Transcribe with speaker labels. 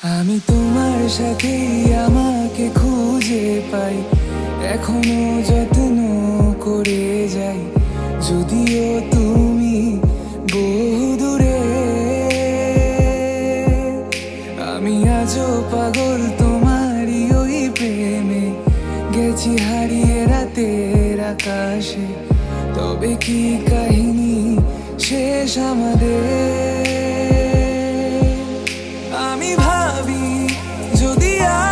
Speaker 1: আমি তোমার সাথেই আমাকে খুঁজে পাই, এখনো যত্ন করে যাই, যদিও তুমি বহুদূরে। আমি আজও পাগল তোমারই ওই প্রেমে, গেছি হারিয়ে রাতের আকাশে। তবে কি কাহিনী শেষ আমাদের?